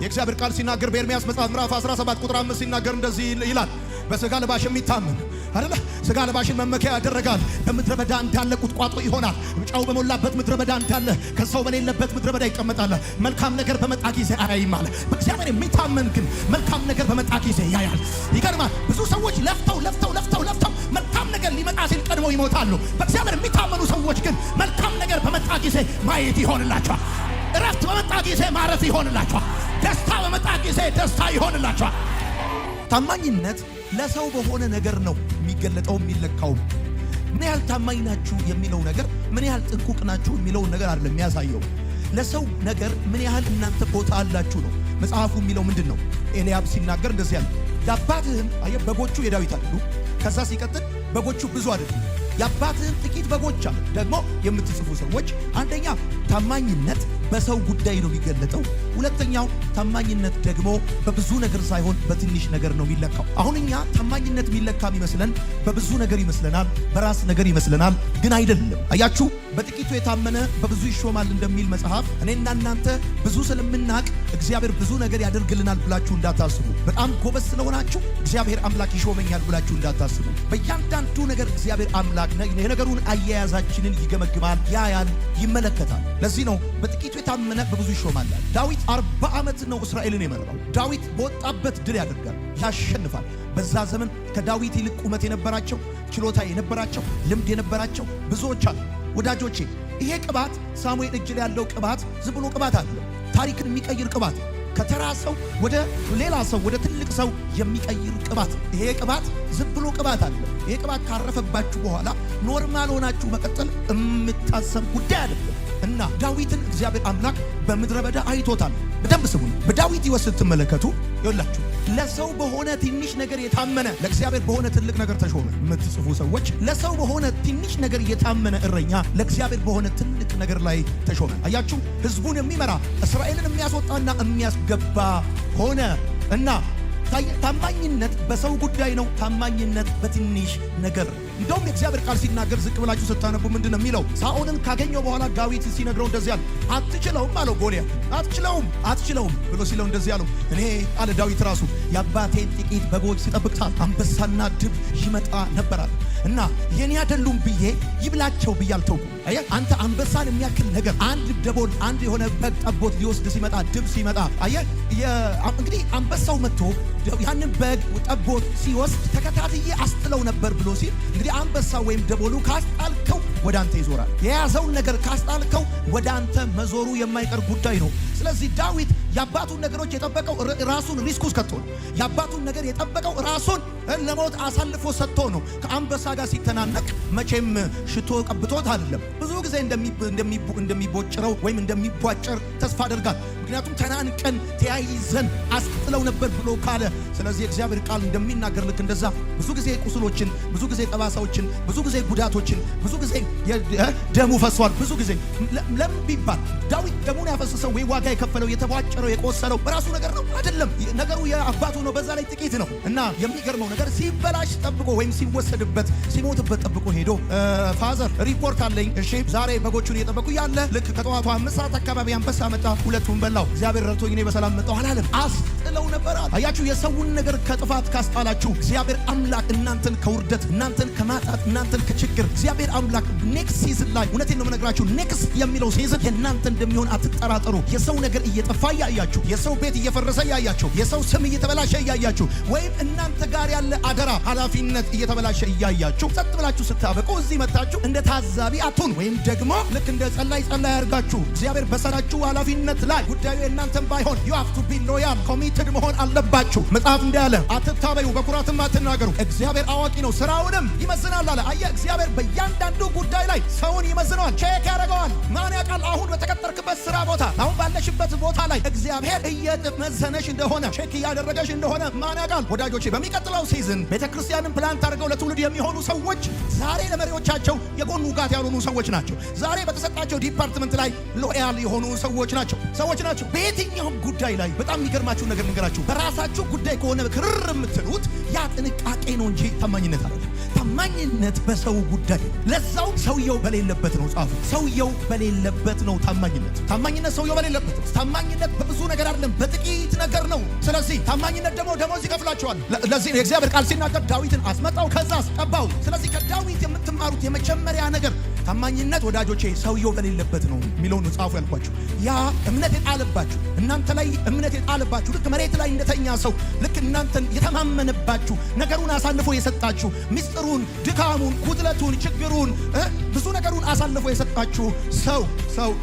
የእግዚአብሔር ቃል ሲናገር በኤርምያስ መጽሐፍ ምዕራፍ 17 ቁጥር 5 ሲናገር እንደዚህ ይላል። በሥጋ ለባሽ የሚታመን አይደለ? ሥጋ ለባሽን መመኪያ ያደረጋል። በምድረ በዳ እንዳለ ቁጥቋጦ ይሆናል። ጨው በሞላበት ምድረ በዳ እንዳለ ከሰው በሌለበት ምድረ በዳ ይቀመጣል። መልካም ነገር በመጣ ጊዜ አያይም አለ። በእግዚአብሔር የሚታመን ግን መልካም ነገር በመጣ ጊዜ ያያል። ይገርማል። ብዙ ሰዎች ለፍተው መልካም ነገር ሊመጣ ሲል ቀድመው ይሞታሉ። በእግዚአብሔር የሚታመኑ ሰዎች ግን መልካም ነገር በመጣ ጊዜ ማየት ይሆንላቸዋል። እረፍት በመጣ ጊዜ ማረፍ ይሆንላቸዋል። ደስታ በመጣ ጊዜ ደስታ ይሆንላቸዋል። ታማኝነት ለሰው በሆነ ነገር ነው የሚገለጠው የሚለካው። ምን ያህል ታማኝ ናችሁ የሚለው ነገር ምን ያህል ጥንቁቅ ናችሁ የሚለው ነገር አይደለም የሚያሳየው። ለሰው ነገር ምን ያህል እናንተ ቦታ አላችሁ ነው። መጽሐፉ የሚለው ምንድነው? ኤልያብ ሲናገር እንደዚህ ያለ ያባትህም አየህ በጎቹ የዳዊት አይደሉ። ከዛ ሲቀጥል በጎቹ ብዙ አይደሉም ያባትህም ጥቂት በጎች አሉ። ደግሞ የምትጽፉ ሰዎች አንደኛ ታማኝነት በሰው ጉዳይ ነው የሚገለጠው። ሁለተኛው ታማኝነት ደግሞ በብዙ ነገር ሳይሆን በትንሽ ነገር ነው የሚለካው። አሁን እኛ ታማኝነት የሚለካም ይመስለን በብዙ ነገር ይመስለናል፣ በራስ ነገር ይመስለናል፣ ግን አይደለም። አያችሁ በጥቂቱ የታመነ በብዙ ይሾማል እንደሚል መጽሐፍ እኔና እናንተ ብዙ ስለምናቅ እግዚአብሔር ብዙ ነገር ያደርግልናል ብላችሁ እንዳታስቡ። በጣም ጎበዝ ስለሆናችሁ እግዚአብሔር አምላክ ይሾመኛል ብላችሁ እንዳታስቡ። በእያንዳንዱ ነገር እግዚአብሔር አምላክ የነገሩን አያያዛችንን ይገመግማል፣ ያያል፣ ይመለከታል። ለዚህ ነው በጥቂቱ የታመነ በብዙ ይሾማል። ዳዊት 40 ዓመት ነው እስራኤልን የመራው። ዳዊት በወጣበት ድል ያደርጋል፣ ያሸንፋል። በዛ ዘመን ከዳዊት ይልቅ ቁመት የነበራቸው፣ ችሎታ የነበራቸው፣ ልምድ የነበራቸው ብዙዎች አሉ። ወዳጆቼ ይሄ ቅባት ሳሙኤል እጅ ላይ ያለው ቅባት ዝም ብሎ ቅባት አይደለም፣ ታሪክን የሚቀይር ቅባት፣ ከተራ ሰው ወደ ሌላ ሰው ወደ ትልቅ ሰው የሚቀይር ቅባት። ይሄ ቅባት ዝም ብሎ ቅባት አለ። ይሄ ቅባት ካረፈባችሁ በኋላ ኖርማል ሆናችሁ መቀጠል የምታሰብ ጉዳይ አይደለም። እና ዳዊትን እግዚአብሔር አምላክ በምድረ በዳ አይቶታል። በደንብ ስሙኝ። በዳዊት ሕይወት ስትመለከቱ ይኸውላችሁ ለሰው በሆነ ትንሽ ነገር የታመነ ለእግዚአብሔር በሆነ ትልቅ ነገር ተሾመ። የምትጽፉ ሰዎች ለሰው በሆነ ትንሽ ነገር የታመነ እረኛ ለእግዚአብሔር በሆነ ትልቅ ነገር ላይ ተሾመ። አያችሁ ሕዝቡን የሚመራ እስራኤልን የሚያስወጣና የሚያስገባ ሆነ። እና ታማኝነት በሰው ጉዳይ ነው። ታማኝነት በትንሽ ነገር። እንደውም የእግዚአብሔር ቃል ሲናገር ዝቅ ብላችሁ ስታነቡ ምንድን ነው የሚለው? ሳኦልን ካገኘው በኋላ ዳዊት ሲነግረው እንደዚህ አለ። አትችለውም አለው ጎልያድ። አትችለውም ብሎ ሲለው እንደዚህ አለው፣ እኔ አለ ዳዊት ራሱ የአባቴን ጥቂት በጎች ሲጠብቅ አንበሳና ድብ ይመጣ ነበራል እና የኔ አይደሉም ብዬ ይብላቸው ብዬ አልተውኩም። አየህ አንተ አንበሳን የሚያክል ነገር አንድ ደቦል አንድ የሆነ በግ ጠቦት ሊወስድ ሲመጣ ድብ ሲመጣ አየህ እንግዲህ አንበሳው መጥቶ ያንን በግ ጠቦት ሲወስድ ተከታትዬ አስጥለው ነበር ብሎ ሲል እንግዲህ አንበሳ ወይም ደቦሉ ካስጣልከው ወደ አንተ ይዞራል። የያዘውን ነገር ካስጣልከው ወደ አንተ መዞሩ የማይቀር ጉዳይ ነው። ስለዚህ ዳዊት የአባቱን ነገሮች የጠበቀው ራሱን ሪስክ ውስጥ ከቶ ነው። የአባቱን ነገር የጠበቀው ራሱን ለሞት አሳልፎ ሰጥቶ ነው። ከአንበሳ ጋር ሲተናነቅ መቼም ሽቶ ቀብቶት አይደለም። ብዙ ጊዜ እንደሚቦጭረው ወይም እንደሚቧጨር ተስፋ አደርጋል። ምክንያቱም ተናንቀን ተያይዘን አስጥለው ነበር ብሎ ካለ፣ ስለዚህ እግዚአብሔር ቃል እንደሚናገር ልክ እንደዛ ብዙ ጊዜ ቁስሎችን፣ ብዙ ጊዜ ጠባሳዎችን፣ ብዙ ጊዜ ጉዳቶችን፣ ብዙ ጊዜ ደሙ ፈሷል። ብዙ ጊዜ ለምን ቢባል ዳዊት ደሙን ያፈሰሰው ወይ ዋጋ የከፈለው የተቧጨረው የቆሰለው በራሱ ነገር ነው አይደለም። ነገሩ የአባቱ ነው። በዛ ላይ ጥቂት ነው። እና የሚገርመው ነገር ሲበላሽ ጠብቆ ወይም ሲወሰድበት ሲሞትበት ጠብቆ ሄዶ ፋዘር ሪፖርት አለኝ፣ እሺ ዛሬ በጎቹን እየጠበቁ ያለ ልክ ከጠዋቱ 5 ሰዓት አካባቢ አንበሳ መጣ፣ ሁለቱን በላው፣ እግዚአብሔር ረድቶኝ እኔ በሰላም መጣሁ አላለም። አስጥለው ነበር። አያችሁ የሰውን ነገር ከጥፋት ካስጣላችሁ እግዚአብሔር አምላክ እናንተን ከውርደት እናንተን ከማጣት እናንተን ከችግር እግዚአብሔር አምላክ ኔክስት ሲዝን ላይ እውነቴን ነው የምነግራችሁ፣ ኔክስት የሚለው ሲዝን የእናንተ እንደሚሆን አትጠራጠሩ። የሰው ነገር እየጠፋ እያያችሁ፣ የሰው ቤት እየፈረሰ እያያችሁ፣ የሰው ስም እየተበላሸ እያያችሁ፣ ወይም እናንተ ጋር ያለ አደራ ኃላፊነት እየተበላሸ እያያችሁ ጸጥ ብላችሁ ስታበቁ እዚህ መታችሁ እንደ ታዛቢ አትሁን። ወይም ደግሞ ልክ እንደ ጸላይ አርጋችሁ እግዚአብሔር በሰራችሁ ኃላፊነት ላይ ጉዳዩ የእናንተም ባይሆን you have to be loyal committed መሆን አለባችሁ። መጽሐፍ እንዳለ አትታበዩ፣ በኩራትም አትናገሩ፣ እግዚአብሔር አዋቂ ነው ስራውንም ይመዝናል አለ። አየ እግዚአብሔር በእያንዳንዱ ጉዳይ ላይ ሰውን ይመዝነዋል፣ ቼክ ያደርገዋል። ማን ያውቃል አሁን በተቀጠርክበት ስራ ቦታ፣ አሁን ባለሽበት ቦታ ላይ እግዚአብሔር እየመዘነሽ እንደሆነ ቼክ እያደረገሽ እንደሆነ ማን ያውቃል? ወዳጆቼ በሚቀጥለው ሲዝን ቤተክርስቲያንን ፕላንት አድርገው ለትውልድ የሚሆኑ ሰዎች ዛሬ ለመሪዎቻቸው የጎን ውጋት ያልሆኑ ሰዎች ናቸው። ዛሬ በተሰጣቸው ዲፓርትመንት ላይ ሎያል የሆኑ ሰዎች ናቸው። በየትኛውም ጉዳይ ላይ በጣም የሚገርማችሁ ነገር ንገራችሁ፣ በራሳችሁ ጉዳይ ከሆነ ክርር የምትሉት ያ ጥንቃቄ ነው እንጂ ታማኝነት አይደለም። ታማኝነት በሰው ጉዳይ ለዛው ሰውየው በሌለበት ነው። ጻፉ። ሰውየው በሌለበት ነው ታማኝነት። ታማኝነት ሰውየው በሌለበት ነው። ታማኝነት በብዙ ነገር አይደለም፣ በጥቂት ነገር ነው። ስለዚህ ታማኝነት ደግሞ ደሞዝ ይከፍላቸዋል። ለዚህ የእግዚአብሔር ቃል ሲናገር ዳዊትን አስመጣው ከዛ አስቀባው። ስለዚህ ከዳዊት የምትማሩት የመጀመሪያ ነገር ታማኝነት ወዳጆቼ ሰውየው በሌለበት ነው የሚለውን ጻፉ ያልኳችሁ። ያ እምነት የጣለባችሁ እናንተ ላይ እምነት የጣለባችሁ ልክ መሬት ላይ እንደተኛ ሰው ልክ እናንተን የተማመነባችሁ ነገሩን አሳልፎ የሰጣችሁ ምስጢሩን፣ ድካሙን፣ ጉድለቱን፣ ችግሩን ብዙ ነገሩን አሳልፎ የሰጣችሁ ሰው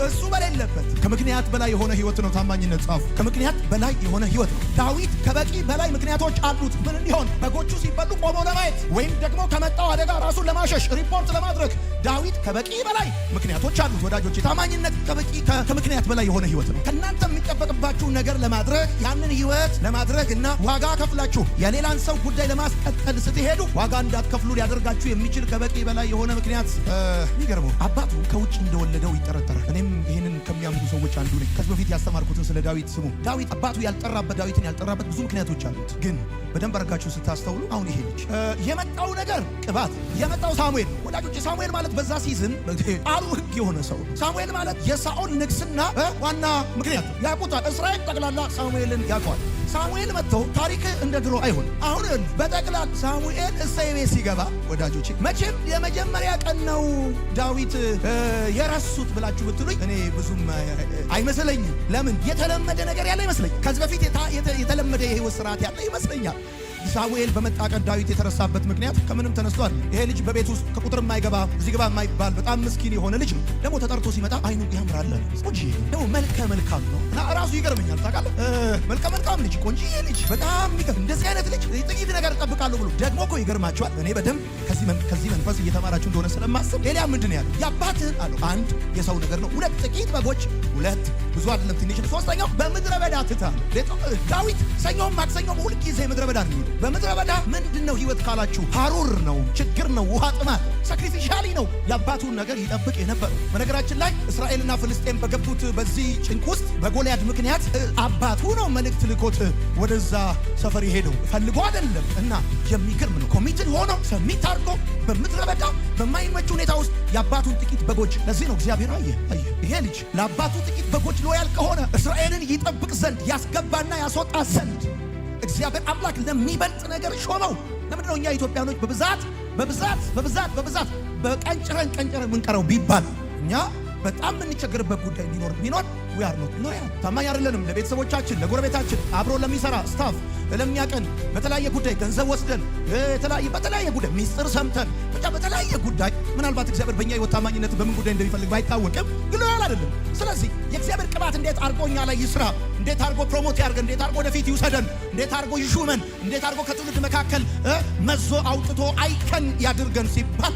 እሱ በሌለበት ከምክንያት በላይ የሆነ ህይወት ነው ታማኝነት። ጻፉ። ከምክንያት በላይ የሆነ ህይወት ነው። ዳዊት ከበቂ በላይ ምክንያቶች አሉት። ምን እንዲሆን? በጎቹ ሲበሉ ቆሞ ለማየት ወይም ደግሞ ከመጣው አደጋ ራሱን ለማሸሽ ሪፖርት ለማድረግ ዳዊት ከበቂ በላይ ምክንያቶች አሉት። ወዳጆቼ ታማኝነት ከበቂ ከምክንያት በላይ የሆነ ህይወት ነው። ከናንተ የሚጠበቅባችሁ ነገር ለማድረግ ያንን ህይወት ለማድረግ እና ዋጋ ከፍላችሁ የሌላን ሰው ጉዳይ ለማስቀጠል ስትሄዱ ዋጋ እንዳትከፍሉ ሊያደርጋችሁ የሚችል ከበቂ በላይ የሆነ ምክንያት። የሚገርመው አባቱ ከውጭ እንደወለደው ይጠረጠራል። እኔም ይህንን ከሚያምኑ ሰዎች አንዱ ነኝ። ከዚህ በፊት ያስተማርኩትን ስለ ዳዊት ስሙ። ዳዊት አባቱ ዳዊትን ያልጠራበት ብዙ ምክንያቶች አሉት። ግን በደንብ አድርጋችሁ ስታስተውሉ አሁን ይሄ ልጅ የመጣው ነገር ቅባት የመጣው ሳሙኤል ወዳጆቼ፣ ሳሙኤል ማለት በዛ ሲዝን ቃሉ ህግ የሆነ ሰው። ሳሙኤል ማለት የሳኦል ንግስና ዋና ምክንያት ያውቁታል። እስራኤል ጠቅላላ ሳሙኤልን ያውቀዋል። ሳሙኤል መጥቶ ታሪክ እንደ ድሮ አይሆን። አሁን በጠቅላላ ሳሙኤል እሰይ ቤት ሲገባ ወዳጆቼ መቼም የመጀመሪያ ቀን ነው ዳዊት የረሱት ብላችሁ ብትሉኝ እኔ ብዙም አይመስለኝም። ለምን? የተለመደ ነገር ያለ ይመስለኝ። ከዚህ በፊት የተለመደ የህይወት ስርዓት ያለ ይመስለኛል። ሳሙኤል በመጣ ቀን ዳዊት የተረሳበት ምክንያት ከምንም ተነስቷል። ይሄ ልጅ በቤት ውስጥ ከቁጥር የማይገባ እዚህ ግባ የማይባል በጣም ምስኪን የሆነ ልጅ ነው። ደግሞ ተጠርቶ ሲመጣ አይኑ ያምራል። ቆንጆ ደግሞ መልከ መልካም ነው እና ራሱ ይገርመኛል። ታውቃለህ፣ መልከ መልካም ልጅ፣ ቆንጆ ልጅ፣ በጣም ይገርም። እንደዚህ አይነት ልጅ ጥቂት ነገር እጠብቃለሁ ብሎ ደግሞ እኮ ይገርማቸዋል። እኔ በደንብ ከዚህ መንፈስ እየተማራችሁ እንደሆነ ስለማስብ ኤልያ ምንድን ነው ያለው? የአባትህን አለው አንድ የሰው ነገር ነው፣ ሁለት ጥቂት በጎች፣ ሁለት ብዙ አይደለም ትንሽ፣ ሶስተኛው በምድረ በዳ ትተሃል። ዳዊት ሰኞም ማክሰኞም ሁል ጊዜ ምድረ በዳ ነው። በምድረ በዳ ምንድነው ህይወት ካላችሁ ሐሩር ነው፣ ችግር ነው፣ ውሃ ጥማት፣ ሳክሪፊሻሊ ነው የአባቱን ነገር ይጠብቅ የነበረው። በነገራችን ላይ እስራኤልና ፍልስጤም በገቡት በዚህ ጭንቅ ውስጥ በጎልያድ ምክንያት አባቱ ነው መልእክት ልኮት ወደዛ ሰፈር የሄደው ፈልጎ አይደለም። እና የሚገርም ነው። ኮሚትድ ሆኖ ሰሚት አድርጎ በምድረ በዳ በማይመች ሁኔታ ውስጥ የአባቱን ጥቂት በጎች። ለዚህ ነው እግዚአብሔር አየ ይሄ ልጅ ለአባቱ ጥቂት በጎች ሎያል ከሆነ እስራኤልን ይጠብቅ ዘንድ ያስገባና ያስወጣ ዘንድ እግዚአብሔር አምላክ ለሚበልጥ ነገር ሾመው። ለምንድነው እኛ ኢትዮጵያኖች በብዛት በቀንጭረን የምንቀረው ቢባል እኛ በጣም የምንቸገርበት ጉዳይ ቢኖር ዊአር ኖት ሎያል፣ ታማኝ አይደለንም ለቤተሰቦቻችን፣ ለጎረቤታችን፣ አብሮ ለሚሰራ ስታፍ፣ ለሚያቀን በተለያየ ጉዳይ ገንዘብ ወስደን በተለያየ ጉዳይ ሚስጥር ሰምተን ብቻ በተለያየ ጉዳይ ምናልባት እግዚአብሔር በእኛ ሕይወት ታማኝነት በምን ጉዳይ እንደሚፈልግ ባይታወቅም ግን ሎያል አይደለም። ስለዚህ የእግዚአብሔር ቅባት እንዴት አድርጎ እኛ ላይ ይስራ፣ እንዴት አድርጎ ፕሮሞት ያርገን፣ እንዴት አድርጎ ወደፊት ይውሰደን፣ እንዴት አድርጎ ይሹመን፣ እንዴት አድርጎ ከትውልድ መካከል መዞ አውጥቶ አይከን ያድርገን ሲባል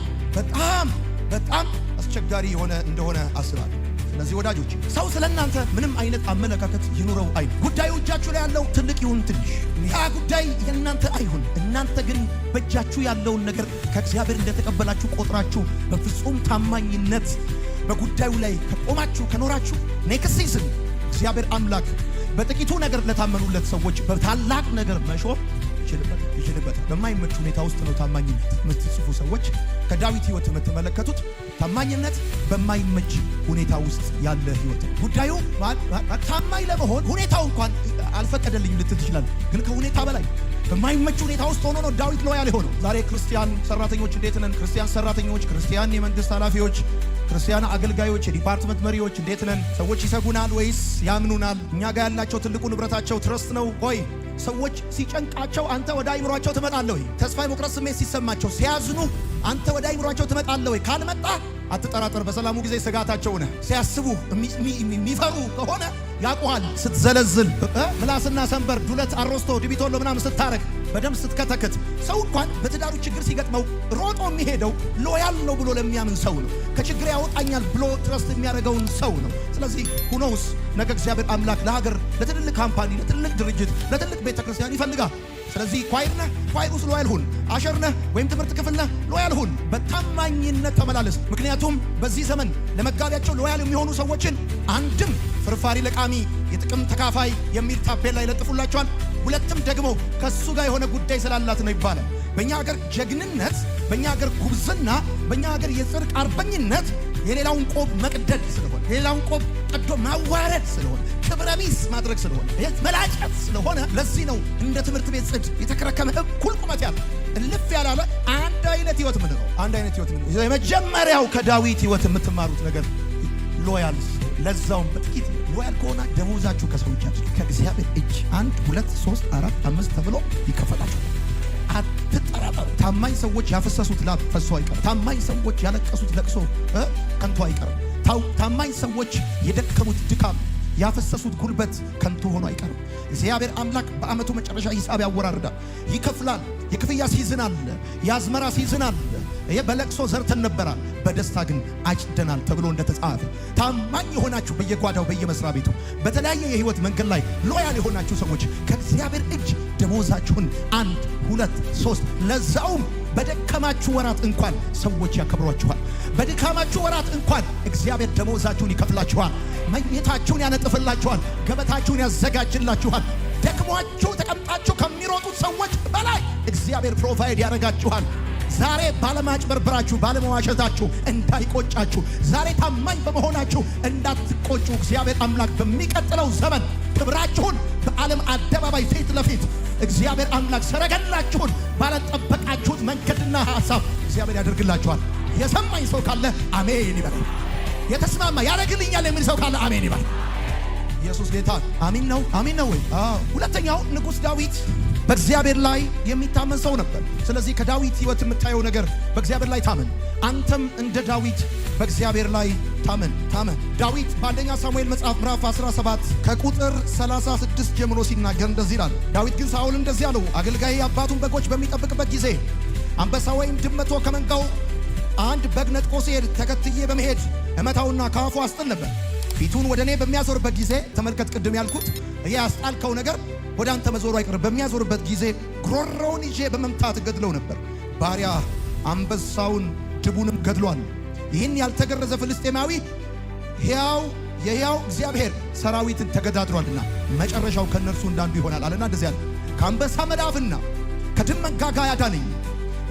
በጣም አስቸጋሪ የሆነ እንደሆነ አስባለሁ። ስለዚህ ወዳጆች ሰው ስለእናንተ ምንም አይነት አመለካከት ይኑረው ጉዳዩ እጃችሁ ላይ ያለው ትልቅ ይሁን ትንሽ ያ ጉዳይ የእናንተ አይሁን። እናንተ ግን በእጃችሁ ያለውን ነገር ከእግዚአብሔር እንደተቀበላችሁ ቆጥራችሁ በፍጹም ታማኝነት በጉዳዩ ላይ ከቆማችሁ ከኖራችሁ ኔክስት ሲዝን እግዚአብሔር አምላክ በጥቂቱ ነገር ለታመኑለት ሰዎች በታላቅ ነገር መሾም ይችልበታል። በማይመች ሁኔታ ውስጥ ነው ታማኝነት የምትጽፉ ሰዎች ከዳዊት ህይወት የምትመለከቱት ታማኝነት በማይመች ሁኔታ ውስጥ ያለ ህይወት። ጉዳዩ ታማኝ ለመሆን ሁኔታው እንኳን አልፈቀደልኝም ልትል ትችላለህ። ግን ከሁኔታ በላይ በማይመች ሁኔታ ውስጥ ሆኖ ነው ዳዊት ሎያል የሆነው። ዛሬ ክርስቲያን ሰራተኞች እንዴት ነን? ክርስቲያን ሰራተኞች፣ ክርስቲያን የመንግስት ኃላፊዎች፣ ክርስቲያን አገልጋዮች፣ የዲፓርትመንት መሪዎች እንዴት ነን? ሰዎች ይሰጉናል ወይስ ያምኑናል? እኛ ጋር ያላቸው ትልቁ ንብረታቸው ትረስት ነው ወይ? ሰዎች ሲጨንቃቸው አንተ ወደ አይምሯቸው ትመጣለህ ወይ? ተስፋ የመቁረጥ ስሜት ሲሰማቸው ሲያዝኑ አንተ ወደ አይምሯቸው ትመጣለህ ወይ? ካልመጣ አትጠራጠር፣ በሰላሙ ጊዜ ስጋታቸው ነህ። ሲያስቡ የሚፈሩ ከሆነ ያውቁሃል። ስትዘለዝል ምላስና ሰንበር ዱለት አሮስቶ ዲቢቶሎ ምናምን ስታረግ በደም ስትከተክት ሰው እንኳን በትዳሩ ችግር ሲገጥመው ሮጦ የሚሄደው ሎያል ነው ብሎ ለሚያምን ሰው ነው። ከችግር ያወጣኛል ብሎ ትረስት የሚያደርገውን ሰው ነው። ስለዚህ ሁኖስ ነገ እግዚአብሔር አምላክ ለሀገር፣ ለትልልቅ ካምፓኒ፣ ለትልቅ ድርጅት፣ ለትልቅ ቤተክርስቲያን ይፈልጋል። ስለዚህ ኳይር ነህ፣ ኳይር ውስጥ ሎያል ሁን። አሸር ነህ ወይም ትምህርት ክፍል ነህ፣ ሎያል ሁን። በታማኝነት ተመላለስ። ምክንያቱም በዚህ ዘመን ለመጋቢያቸው ሎያል የሚሆኑ ሰዎችን አንድም ፍርፋሪ ለቃሚ የጥቅም ተካፋይ የሚል ታፔላ ይለጥፉላቸዋል፣ ሁለትም ደግሞ ከሱ ጋር የሆነ ጉዳይ ስላላት ነው ይባላል። በእኛ ሀገር ጀግንነት፣ በእኛ ሀገር ጉብዝና፣ በእኛ ሀገር የጽድቅ አርበኝነት የሌላውን ቆብ መቅደድ ስለሆነ፣ የሌላውን ቆብ ቀዶ ማዋረድ ስለሆነ፣ ክብረ ቢስ ማድረግ ስለሆነ፣ መላጨት ስለሆነ ለዚህ ነው እንደ ትምህርት ቤት ጽድ የተከረከመ እኩል ቁመት ያለ እልፍ ያላለ አንድ አይነት ህይወት ምን ነው? አንድ አይነት ህይወት ምን ነው? የመጀመሪያው ከዳዊት ህይወት የምትማሩት ነገር ሎያል፣ ለዛውም በጥቂት ሎያል ከሆነ ደሞዛችሁ ከሰው እጅ ከእግዚአብሔር እጅ 1 2 3 4 5 ተብሎ ይከፈላችሁ። አትጠራጠሩ። ታማኝ ሰዎች ያፈሰሱት ላብ ፈሶ አይቀርም። ታማኝ ሰዎች ያለቀሱት ለቅሶ ከንቱ አይቀርም። ታማኝ ሰዎች የደከሙት ድካም ያፈሰሱት ጉልበት ከንቱ ሆኖ አይቀርም። እግዚአብሔር አምላክ በአመቱ መጨረሻ ሂሳብ ያወራርዳል፣ ይከፍላል። የክፍያ ሲዝን አለ፣ የአዝመራ ሲዝን አለ። በለቅሶ ዘርተን ነበራል፣ በደስታ ግን አጭደናል ተብሎ እንደተጻፈ ታማኝ የሆናችሁ በየጓዳው በየመስሪያ ቤቱ በተለያየ የህይወት መንገድ ላይ ሎያል የሆናችሁ ሰዎች ከእግዚአብሔር እጅ ደሞዛችሁን 1 2 3 ለዛውም በደከማችሁ ወራት እንኳን ሰዎች ያከብሯችኋል። በድካማችሁ ወራት እንኳን እግዚአብሔር ደሞዛችሁን ይከፍላችኋል። መኝታችሁን ያነጥፍላችኋል። ገበታችሁን ያዘጋጅላችኋል። ደክሟችሁ ተቀምጣችሁ ከሚሮጡት ሰዎች በላይ እግዚአብሔር ፕሮቫይድ ያደርጋችኋል። ዛሬ ባለማጭበርበራችሁ ባለመዋሸታችሁ እንዳይቆጫችሁ፣ ዛሬ ታማኝ በመሆናችሁ እንዳትቆጩ እግዚአብሔር አምላክ በሚቀጥለው ዘመን ክብራችሁን በዓለም አደባባይ ፊት ለፊት እግዚአብሔር አምላክ ሰረገላችሁን ባለጠበቃችሁት መንገድና ሐሳብ እግዚአብሔር ያደርግላችኋል። የሰማኝ ሰው ካለ አሜን ይበል። የተስማማ ያደርግልኛል የሚል ሰው ካለ አሜን ይበል። ኢየሱስ ጌታ። አሜን ነው፣ አሜን ነው ወይ? ሁለተኛው ንጉሥ ዳዊት በእግዚአብሔር ላይ የሚታመን ሰው ነበር። ስለዚህ ከዳዊት ሕይወት የምታየው ነገር በእግዚአብሔር ላይ ታመን። አንተም እንደ ዳዊት በእግዚአብሔር ላይ ታመን። ዳዊት በአንደኛ ሳሙኤል መጽሐፍ ምዕራፍ 17 ከቁጥር 36 ጀምሮ ሲናገር እንደዚህ ይላል። ዳዊት ግን ሳኦል እንደዚህ አለው፣ አገልጋይ አባቱን በጎች በሚጠብቅበት ጊዜ አንበሳ ወይም ድመቶ ከመንጋው አንድ በግ ነጥቆ ሲሄድ ተከትዬ በመሄድ እመታውና ከአፉ አስጥል ነበር። ፊቱን ወደ እኔ በሚያዞርበት ጊዜ ተመልከት፣ ቅድም ያልኩት ይሄ ያስጣልከው ነገር ወደ አንተ መዞሩ አይቀርም። በሚያዞርበት ጊዜ ጉሮሮውን ይዤ በመምታት ገድለው ነበር። ባሪያ አንበሳውን ድቡንም ገድሏል። ይህን ያልተገረዘ ፍልስጤማዊ የሕያው እግዚአብሔር ሰራዊትን ተገዳድሯልና መጨረሻው ከነርሱ እንዳንዱ ይሆናል አለና እንደዚህ ያለ ከአንበሳ መዳፍና ከድብ መንጋጋ ያዳነኝ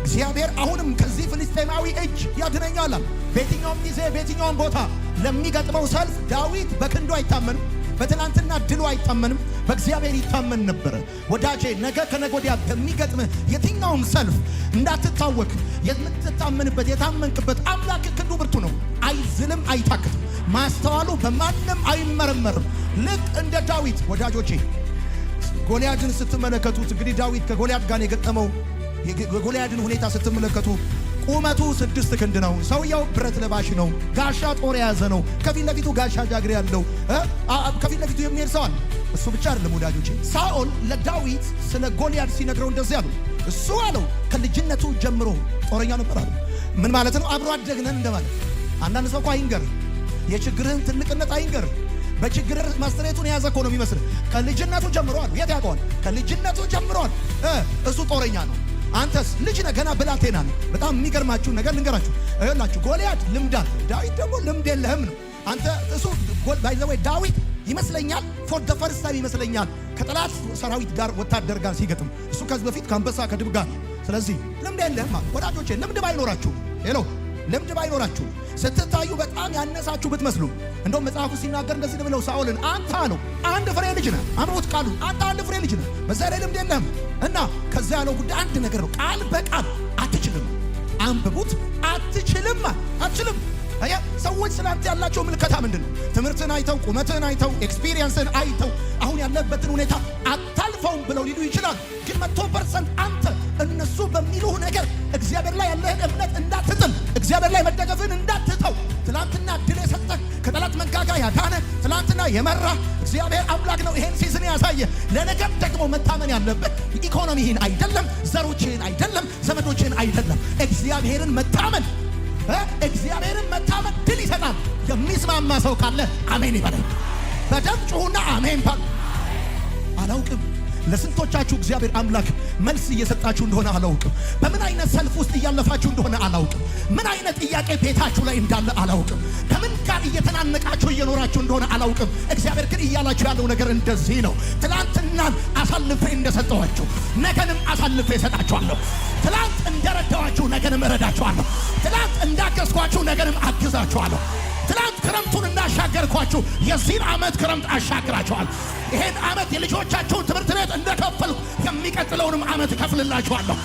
እግዚአብሔር አሁንም ከዚህ ፍልስጤማዊ እጅ ያድነኛል። በየትኛውም ጊዜ በየትኛውም ቦታ ለሚገጥመው ሰልፍ ዳዊት በክንዱ አይታመንም፣ በትናንትና ድሉ አይታመንም፣ በእግዚአብሔር ይታመን ነበር። ወዳጄ ነገ ከነገ ወዲያ በሚገጥምህ የትኛውም ሰልፍ እንዳትታወክ፣ የምትታመንበት የታመንክበት አምላክ ክንዱ ብርቱ ነው። አይዝልም፣ አይታክትም። ማስተዋሉ በማንም አይመረመርም። ልክ እንደ ዳዊት ወዳጆቼ ጎልያድን ስትመለከቱት እንግዲህ ዳዊት ከጎልያድ ጋር የገጠመው የጎልያድን ሁኔታ ስትመለከቱ ቁመቱ 6 ክንድ ነው። ሰውየው ብረት ለባሽ ነው። ጋሻ ጦር የያዘ ነው። ከፊት ለፊቱ ጋሻ ጃግሬ ያለው ከፊት ለፊቱ የሚሄድ ሰው አለ። እሱ ብቻ አይደለም ወዳጆቼ። ሳኦል ለዳዊት ስለ ጎልያድ ሲነግረው እንደዚህ አለው። እሱ አለው ከልጅነቱ ጀምሮ ጦረኛ ነበር አለው። ምን ማለት ነው? አብሮ አደግነን እንደማለት። አንዳንድ ሰው እኮ አይንገር፣ የችግርህን ትልቅነት አይንገር። በችግር ማስተሬቱን የያዘ እኮ ነው የሚመስል። ከልጅነቱ ጀምሯል። የት ያውቀዋል? ከልጅነቱ ጀምሯል። እሱ ጦረኛ ነው። አንተስ ልጅ ነህ፣ ገና ብላቴና ነህ። በጣም የሚገርማችሁ ነገር ልንገራችሁ። እላችሁ ጎልያድ ልምድ አለው፣ ዳዊት ደግሞ ልምድ የለህም ነው። አንተ እሱ ባይዘወይ ዳዊት ይመስለኛል ፎር ዘ ፈርስት ታይም ይመስለኛል ከጠላት ሰራዊት ጋር ወታደር ጋር ሲገጥም እሱ ከዚህ በፊት ከአንበሳ ከድብ ጋር። ስለዚህ ልምድ የለህም ወዳጆቼ። ልምድ ባይኖራችሁ ልምድ ባይኖራችሁ ስትታዩ በጣም ያነሳችሁ ብትመስሉ፣ እንደውም መጽሐፉ ሲናገር እንደዚህ ብለው ሳኦልን አንተ አለው አንድ ፍሬ ልጅ ነህ፣ አምሮት ቃሉ አንተ አንድ ፍሬ ልጅ ነህ፣ በዛ ላይ ልምድ የለህም እና ከዛ ያለው ጉዳይ አንድ ነገር ነው። ቃል በቃል አትችልም። አንብቡት። አትችልም። ሰዎች ስላንተ ያላቸው ምልከታ ምንድን ነው? ትምህርትን አይተው፣ ቁመትን አይተው፣ ኤክስፒሪየንስን አይተው አሁን ያለበትን ሁኔታ አታልፈውም ብለው ሊሉ ይችላል። ግን 100% አንተ እነሱ በሚሉህ ነገር እግዚአብሔር ላይ ያለህን እምነት እንዳትጥል፣ እግዚአብሔር ላይ መደገፍን እንዳትተው። ትላንትና ድል የሰጠህ ከጠላት መንጋጋ ያዳነ ትላንትና የመራ እግዚአብሔር አምላክ ነው። ይሄን ሲዝን ያሳየ ለነገም ደግሞ መታመን ያለብህ ኢኮኖሚህን አይደለም፣ ዘሮችህን አይደለም፣ ዘመዶችህን አይደለም፣ እግዚአብሔርን መታመን ድል ይሰጣል። የሚስማማ ሰው ካለ አሜን ይበላል። በደም ጩሁና አሜን ባል። አላውቅም ለስንቶቻችሁ እግዚአብሔር አምላክ መልስ እየሰጣችሁ እንደሆነ አላውቅም። በምን አይነት ሰልፍ ውስጥ እያለፋችሁ እንደሆነ አላውቅም። ምን አይነት ጥያቄ ቤታችሁ ላይ እንዳለ አላውቅም። ከምን ጋር እየተናነቃችሁ እየኖራችሁ እንደሆነ አላውቅም። እግዚአብሔር ግን እያላችሁ ያለው ነገር እንደዚህ ነው። ትናንትናን አሳልፌ እንደሰጠኋችሁ ነገንም አሳልፌ እሰጣችኋለሁ። ትላንት እንደረዳኋችሁ ነገንም እረዳችኋለሁ። ትላንት እንዳገዝኳችሁ ነገንም አግዛችኋለሁ። ትላንት ክረምቱን እንዳሻገርኳችሁ የዚህን ዓመት ክረምት አሻግራችኋለሁ። ይሄን ዓመት የልጆቻችሁን ትምህርት ቤት እንደከፈልኩ የሚቀጥለውንም ዓመት እከፍልላችኋለሁ።